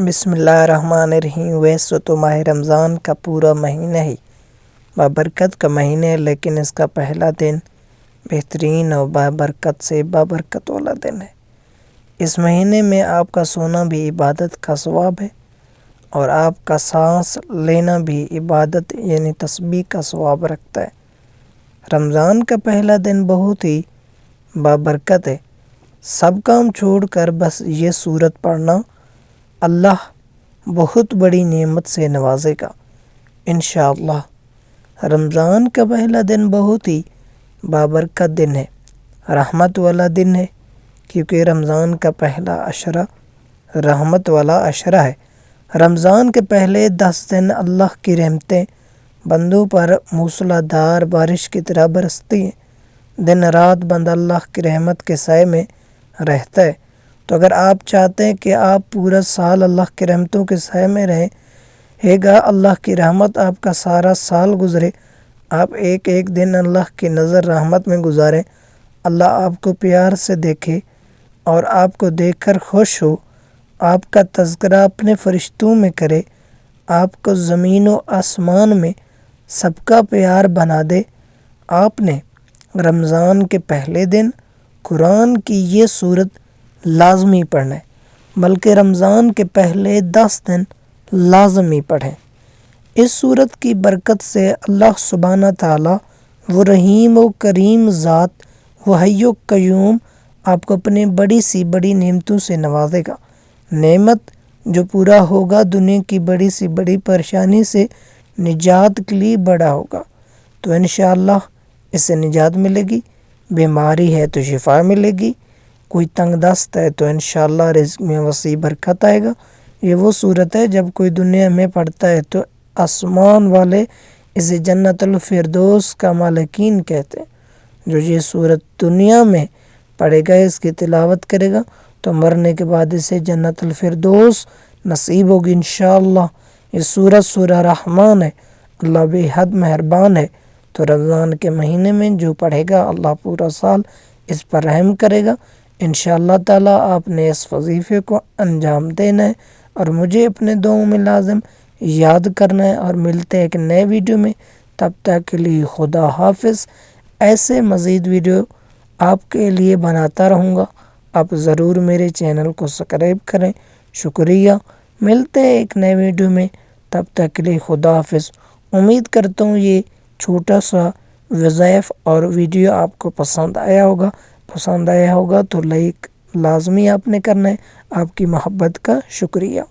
بسم اللہ الرحمن الرحیم۔ ویسے تو ماہ رمضان کا پورا مہینہ ہی بابرکت کا مہینہ ہے، لیکن اس کا پہلا دن بہترین اور بابرکت سے بابرکت والا دن ہے۔ اس مہینے میں آپ کا سونا بھی عبادت کا ثواب ہے اور آپ کا سانس لینا بھی عبادت یعنی تسبیح کا ثواب رکھتا ہے۔ رمضان کا پہلا دن بہت ہی بابرکت ہے۔ سب کام چھوڑ کر بس یہ سورت پڑھنا، اللہ بہت بڑی نعمت سے نوازے گا انشاءاللہ۔ رمضان کا پہلا دن بہت ہی بابرکت دن ہے، رحمت والا دن ہے، کیونکہ رمضان کا پہلا عشرہ رحمت والا عشرہ ہے۔ رمضان کے پہلے 10 دن اللہ کی رحمتیں بندوں پر موسلا دھار بارش کی طرح برستی ہیں۔ دن رات بند اللہ کی رحمت کے سائے میں رہتا ہے۔ تو اگر آپ چاہتے ہیں کہ آپ پورا سال اللہ کی رحمتوں کے سائے میں رہیں گا، اللہ کی رحمت آپ کا سارا سال گزرے، آپ ایک ایک دن اللہ کی نظر رحمت میں گزاریں، اللہ آپ کو پیار سے دیکھے اور آپ کو دیکھ کر خوش ہو، آپ کا تذکرہ اپنے فرشتوں میں کرے، آپ کو زمین و آسمان میں سب کا پیار بنا دے۔ آپ نے رمضان کے پہلے دن قرآن کی یہ سورت لازمی پڑھنا ہے، بلکہ رمضان کے پہلے 10 دن لازمی پڑھیں۔ اس سورت کی برکت سے اللہ سبحانہ تعالیٰ وہ رحیم و کریم ذات، وہ حی و قیوم آپ کو اپنے بڑی سی بڑی نعمتوں سے نوازے گا۔ نعمت جو پورا ہوگا دنیا کی بڑی سی بڑی پریشانی سے نجات کے لیے بڑا ہوگا، تو انشاءاللہ اس سے نجات ملے گی۔ بیماری ہے تو شفا ملے گی، کوئی تنگ دست ہے تو انشاءاللہ رزق میں وسیع برکت آئے گا۔ یہ وہ صورت ہے جب کوئی دنیا میں پڑھتا ہے تو آسمان والے اسے جنت الفردوس کا مالکین کہتے ہیں۔ جو یہ صورت دنیا میں پڑھے گا، اس کی تلاوت کرے گا، تو مرنے کے بعد اسے جنت الفردوس نصیب ہوگی انشاءاللہ۔ یہ سورت سورہ رحمان ہے، اللہ بے حد مہربان ہے۔ تو رمضان کے مہینے میں جو پڑھے گا، اللہ پورا سال اس پر رحم کرے گا انشاءاللہ تعالیٰ۔ آپ نے اس وظیفے کو انجام دینا ہے اور مجھے اپنے دعاؤں میں لازم یاد کرنا ہے، اور ملتے ہیں ایک نئے ویڈیو میں۔ تب تک کے لیے خدا حافظ۔ ایسے مزید ویڈیو آپ کے لیے بناتا رہوں گا، آپ ضرور میرے چینل کو سبسکرائب کریں۔ شکریہ، ملتے ہیں ایک نئے ویڈیو میں، تب تک کے لیے خدا حافظ۔ امید کرتا ہوں یہ چھوٹا سا وظائف اور ویڈیو آپ کو پسند آیا ہوگا تو لائک لازمی آپ نے کرنا ہے۔ آپ کی محبت کا شکریہ۔